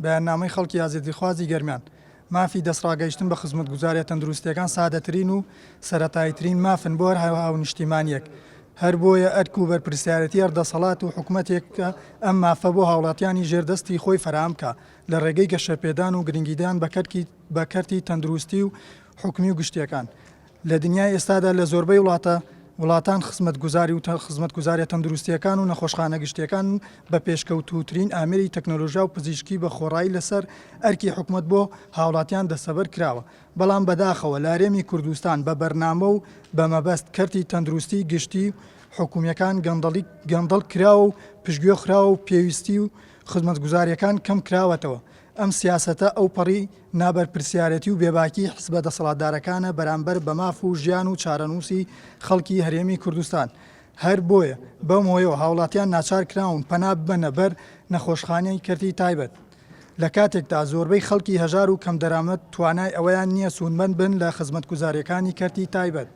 بەیاننامەی خەڵکی ئازادیخوازی گەرمیان مافی دەستڕاگەیشتن بە خزمەتگوزاریە تەندروستیەکان سادەترین و سەرەتاییترین مافن بۆ هەر نیشتیمانیەک هەر بۆیە ئەرک و بەرپرسیارەتی هەردەسەڵات و حکوومەتێک کە ئەم مافە بۆ هاوڵاتیانی ژێردەستی خۆی فەرهەمکە لە ڕێگەی گەشەپێدان و گرنگیدان بە کەرتی تەندروستی و حکومی و گشتیەکان لە دنیای ئێستادا لە زۆربەی وڵاتان خزمەتگوزاری و خزمەتگوزاریە تەندروستیەکان و نەخۆشخانە گشتیەکان بە پێشکەوتوترین ئامێری تەکنۆلۆژیا و پزیشکی بە خۆڕایی لەسەر ئەرکی حکوومەت بۆ هاوڵاتیان دەسەبەر کراوە بەڵام بەداخەوە لارێمی کوردستان بە بەرنامە و بە مەبەست کەرتی تەندروستی گشتی حکوومیەکان گەندەڵ کراوە و پشتگوێ خراوە و پێویستی و خزمەتگوزاریەکان کەم کراوەتەوە ئەم سیاسەتە ئەو پەڕی نابەرپرسیارەتی و بێباکی حزبە دەسەڵاتدارەکانە بەرامبەر بە ماف و ژیان و چارەنووسی خەڵکی هەرێمی کوردستان هەر بۆیە بەم هۆیەوە هاوڵاتیان ناچار کراون پەنا ببەنە بەر نەخۆشخانەی کەرتی تایبەت لە کاتێکدا زۆربەی خەڵکی هەژار و کەم دەرامەت توانای ئەوەیان نییە سوودمەند بن لە خزمەتگوزاریەکانی کەرتی تایبەت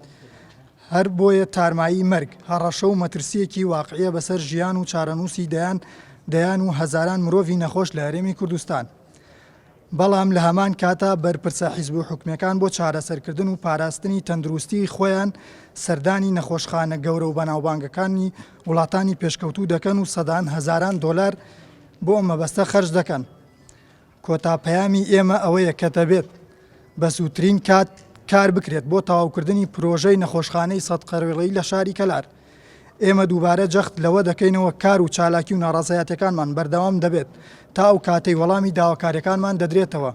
هەر بۆیە تارمایی مەرگ هەڕەشە و مەترسیەکی واقعیە بەسەر ژیان و چارەنووسی دەیان و هەزاران مرۆڤی نەخۆش لە هەرێمی کوردستان بەڵام لە هەمان کاتا بەرپرسە حیزب و حکومەکان بۆ چارەسەرکردن و پاراستنی تەندروستی خۆیان سەردانی نەخۆشخانە گەورە و بەناوبانگەکانی وڵاتانی پێشکەوتوو دەکەن و سەدان هەزاران دۆلار بۆ ئەم مەبەستە خەرج دەکەن کۆتاپەیامی ئێمە ئەوەیە کە دەبێت بە سووترین کار بکرێت بۆ تەواوکردنی پرۆژەی نەخۆشخانەی سەد قەرەویڵەیی لە شاری کەلار ئێمە دووبارە جەخت لەوە دەکەینەوە کار و چالاکی و ناڕازایەتەکانمان بەردەوام دەبێت تا ئەو کاتەی وەڵامی داواکاریەکانمان دەدرێتەوە